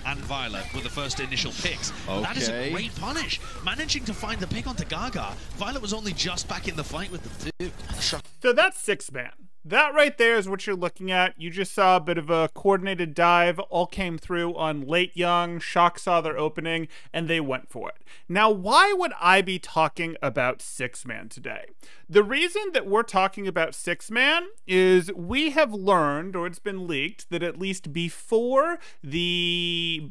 and Violet were the first initial picks. Okay. That is a great punish. Managing to find the pick onto Gaga. Violet was only just back in the fight with them too. So that's 6-man. That right there is what you're looking at. You just saw a bit of a coordinated dive, all came through on late young, Shock saw their opening, and they went for it. Now, why would I be talking about 6-man today? The reason that we're talking about 6-man is we have learned, or it's been leaked, that at least before the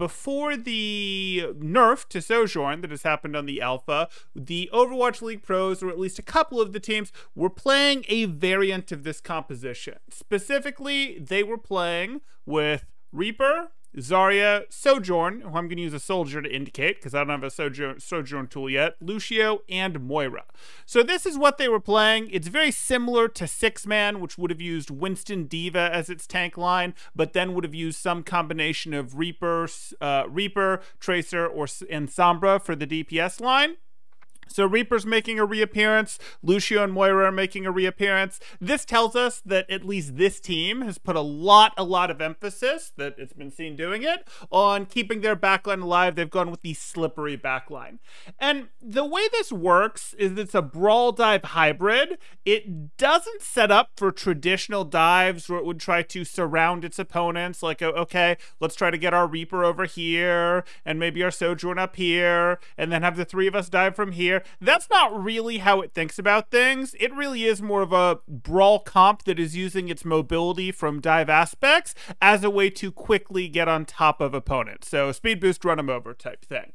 nerf to Sojourn that has happened on the alpha, the Overwatch League pros, or at least a couple of the teams, were playing a variant of this composition. Specifically, they were playing with Reaper, Zarya, Sojourn, who I'm going to use a soldier to indicate because I don't have a Sojourn tool yet, Lucio, and Moira. So this is what they were playing. It's very similar to 6-man, which would have used Winston D.Va as its tank line, but then would have used some combination of Reaper, Tracer, and Sombra for the DPS line. So Reaper's making a reappearance, Lucio and Moira are making a reappearance. This tells us that at least this team has put a lot of emphasis, that it's been seen doing it, on keeping their backline alive. They've gone with the slippery backline. And the way this works is it's a brawl dive hybrid. It doesn't set up for traditional dives where it would try to surround its opponents, like, okay, let's try to get our Reaper over here, and maybe our Sojourn up here, and then have the three of us dive from here. That's not really how it thinks about things. It really is more of a brawl comp that is using its mobility from dive aspects as a way to quickly get on top of opponents. So speed boost, run them over type thing.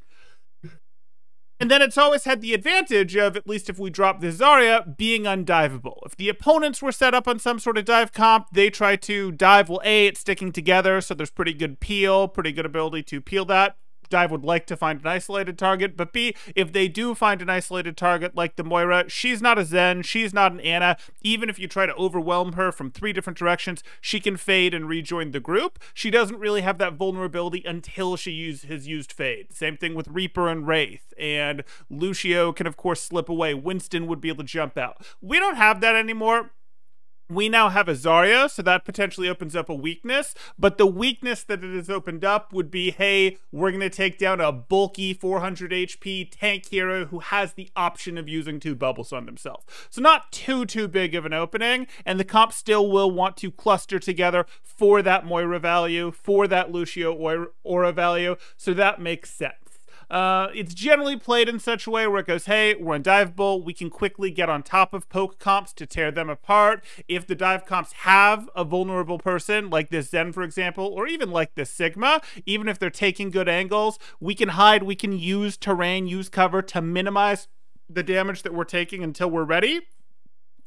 And then it's always had the advantage of, at least if we drop the Zarya, being undivable. If the opponents were set up on some sort of dive comp, they try to dive, well, A, it's sticking together, so there's pretty good peel, pretty good ability to peel that. Dive would like to find an isolated target, but B, if they do find an isolated target like the Moira, she's not a Zen, she's not an Ana. Even if you try to overwhelm her from 3 different directions, she can fade and rejoin the group. She doesn't really have that vulnerability until she has used fade. Same thing with Reaper and Wraith, and Lucio can of course slip away. Winston would be able to jump out. We don't have that anymore. We now have a Zarya, so that potentially opens up a weakness, but the weakness that it has opened up would be, hey, we're going to take down a bulky 400 HP tank hero who has the option of using 2 bubbles on themselves. So not too big of an opening, and the comp still will want to cluster together for that Moira value, for that Lucio aura value, so that makes sense. It's generally played in such a way where it goes, hey, we're undivable, we can quickly get on top of poke comps to tear them apart. If the dive comps have a vulnerable person, like this Zen, for example, or even like this Sigma, even if they're taking good angles, we can hide, we can use terrain, use cover to minimize the damage that we're taking until we're ready.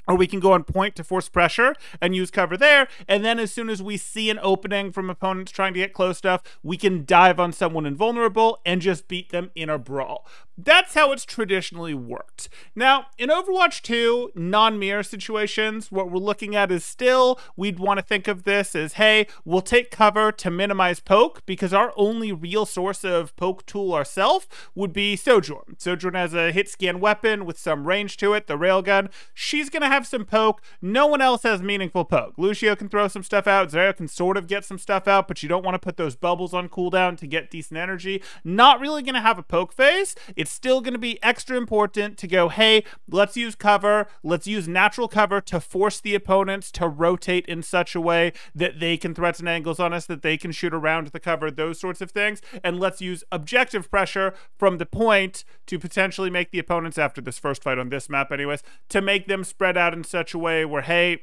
Or we can go on point to force pressure and use cover there, and then as soon as we see an opening from opponents trying to get close enough, we can dive on someone invulnerable and just beat them in a brawl. That's how it's traditionally worked. Now, in Overwatch 2, non-mirror situations, what we're looking at is still, we'd want to think of this as, hey, we'll take cover to minimize poke, because our only real source of poke tool ourselves would be Sojourn. Sojourn has a hit scan weapon with some range to it, the railgun. She's going to have some poke. No one else has meaningful poke. Lucio can throw some stuff out. Zarya can sort of get some stuff out, but you don't want to put those bubbles on cooldown to get decent energy. Not really going to have a poke phase. It's still going to be extra important to go, hey, let's use cover. Let's use natural cover to force the opponents to rotate in such a way that they can threaten angles on us, that they can shoot around the cover, those sorts of things. And let's use objective pressure from the point to potentially make the opponents, after this first fight on this map anyways, to make them spread out in such a way where, hey,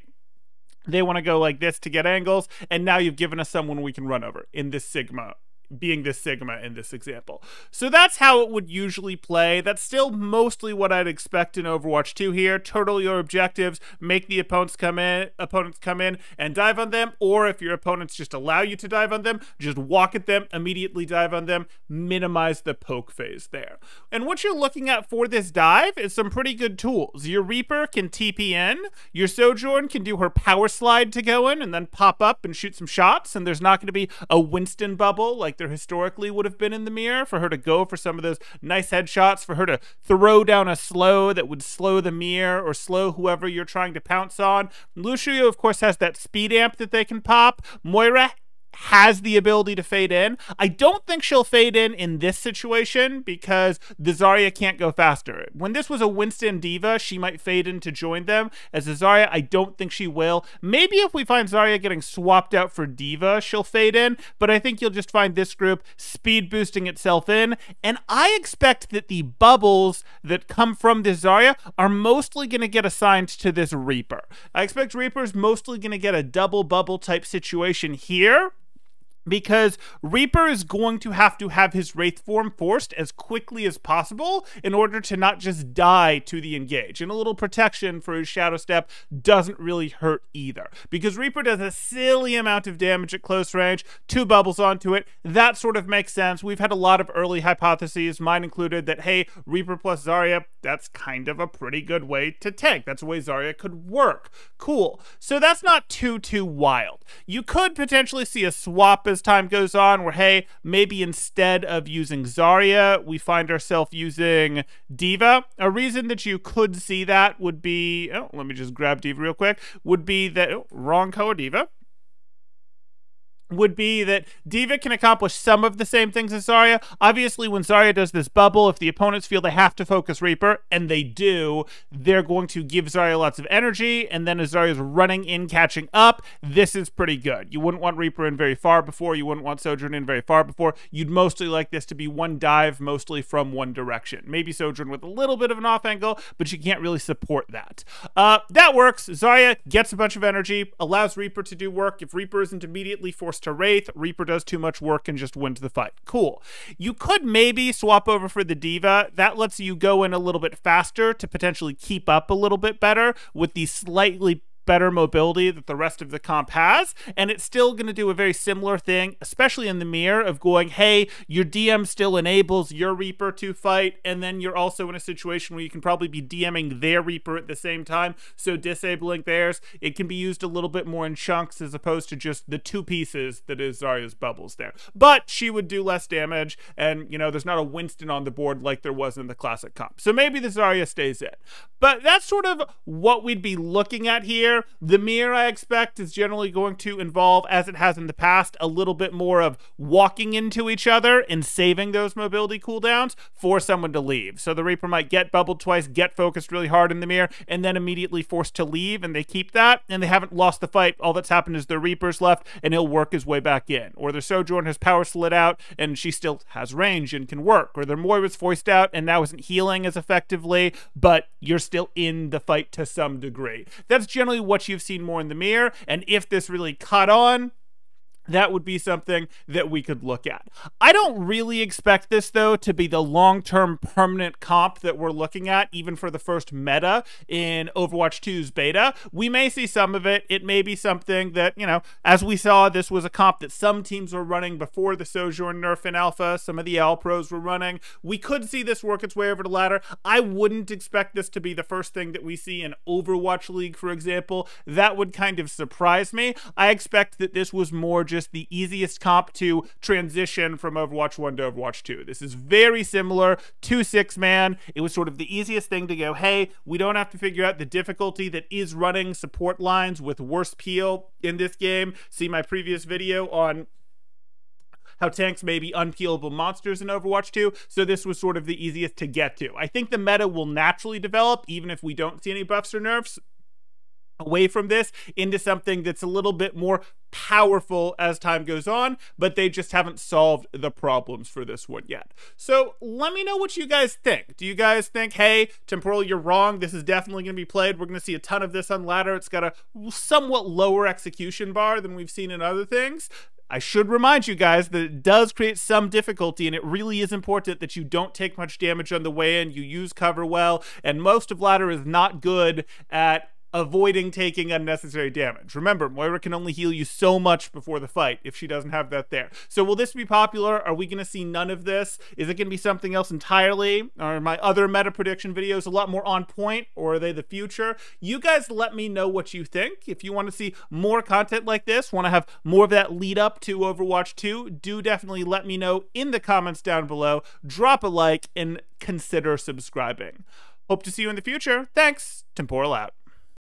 they want to go like this to get angles, and now you've given us someone we can run over in this Sigma, being this Sigma in this example. So that's how it would usually play. That's still mostly what I'd expect in Overwatch 2 here. Turtle your objectives, make the opponents come in and dive on them, or if your opponents just allow you to dive on them, just walk at them, immediately dive on them, minimize the poke phase there. And what you're looking at for this dive is some pretty good tools. Your Reaper can TP in, your Sojourn can do her power slide to go in and then pop up and shoot some shots, and there's not going to be a Winston bubble like there historically would have been in the mirror for her to go for some of those nice headshots, for her to throw down a slow that would slow the mirror or slow whoever you're trying to pounce on. Lucio, of course, has that speed amp that they can pop. Moira has the ability to fade in. I don't think she'll fade in this situation because the Zarya can't go faster. When this was a Winston D.Va, she might fade in to join them. As a Zarya, I don't think she will. Maybe if we find Zarya getting swapped out for D.Va, she'll fade in, but I think you'll just find this group speed boosting itself in, and I expect that the bubbles that come from this Zarya are mostly going to get assigned to this Reaper. I expect Reaper's mostly going to get a double bubble type situation here, because Reaper is going to have his Wraith form forced as quickly as possible in order to not just die to the engage. And a little protection for his Shadow Step doesn't really hurt either, because Reaper does a silly amount of damage at close range, 2 bubbles onto it. That sort of makes sense. We've had a lot of early hypotheses, mine included, that, hey, Reaper plus Zarya, that's kind of a pretty good way to tank. That's a way Zarya could work. Cool. So that's not too wild. You could potentially see a swap as time goes on where, hey, maybe instead of using Zarya, we find ourselves using D.Va. A reason that you could see that would be, let me just grab D.Va real quick, would be that, wrong color D.Va. Would be that D.Va can accomplish some of the same things as Zarya. Obviously, when Zarya does this bubble, if the opponents feel they have to focus Reaper, and they do, they're going to give Zarya lots of energy, and then as Zarya's running in, catching up, this is pretty good. You wouldn't want Reaper in very far before, you wouldn't want Sojourn in very far before. You'd mostly like this to be one dive, mostly from one direction. Maybe Sojourn with a little bit of an off angle, but you can't really support that. That works. Zarya gets a bunch of energy, allows Reaper to do work. If Reaper isn't immediately forced to Wraith, Reaper does too much work and just wins the fight. Cool. You could maybe swap over for the D.Va. That lets you go in a little bit faster to potentially keep up a little bit better with the slightly better mobility that the rest of the comp has, and it's still going to do a very similar thing, especially in the mirror of going, hey, your DM still enables your Reaper to fight, and then you're also in a situation where you can probably be DMing their Reaper at the same time, so disabling theirs. It can be used a little bit more in chunks as opposed to just the 2 pieces that is Zarya's bubbles there. But she would do less damage, and, you know, there's not a Winston on the board like there was in the classic comp. So maybe the Zarya stays in. But that's sort of what we'd be looking at here. The mirror, I expect, is generally going to involve, as it has in the past, a little bit more of walking into each other and saving those mobility cooldowns for someone to leave. So the Reaper might get bubbled twice, get focused really hard in the mirror, and then immediately forced to leave, and they keep that, and they haven't lost the fight. All that's happened is their Reaper's left, and he'll work his way back in. Or their Sojourn has power slid out, and she still has range and can work. Or their Moira's voiced out, and now isn't healing as effectively, but you're still in the fight to some degree. That's generally what you've seen more in the mirror, and if this really caught on, that would be something that we could look at. I don't really expect this, though, to be the long-term permanent comp that we're looking at, even for the first meta in Overwatch 2's beta. We may see some of it. It may be something that, you know, as we saw, this was a comp that some teams were running before the Sojourn nerf in alpha. Some of the L pros were running. We could see this work its way over to ladder. I wouldn't expect this to be the first thing that we see in Overwatch League, for example. That would kind of surprise me. I expect that this was more just the easiest comp to transition from Overwatch 1 to Overwatch 2. This is very similar to 6-man. It was sort of the easiest thing to go, hey, we don't have to figure out the difficulty that is running support lines with worse peel in this game. See my previous video on how tanks may be unpeelable monsters in Overwatch 2, so this was sort of the easiest to get to. I think the meta will naturally develop, even if we don't see any buffs or nerfs, away from this into something that's a little bit more powerful as time goes on, but they just haven't solved the problems for this one yet. So let me know what you guys think. Do you guys think, hey, Temporal, you're wrong, this is definitely going to be played, we're going to see a ton of this on ladder, it's got a somewhat lower execution bar than we've seen in other things? I should remind you guys that it does create some difficulty, and it really is important that you don't take much damage on the way in, you use cover well, and most of ladder is not good at avoiding taking unnecessary damage. Remember, Moira can only heal you so much before the fight if she doesn't have that there. So will this be popular? Are we going to see none of this? Is it going to be something else entirely? Are my other meta prediction videos a lot more on point, or are they the future? You guys let me know what you think. If you want to see more content like this, want to have more of that lead up to Overwatch 2, do definitely let me know in the comments down below. Drop a like and consider subscribing. Hope to see you in the future. Thanks. Temporal out.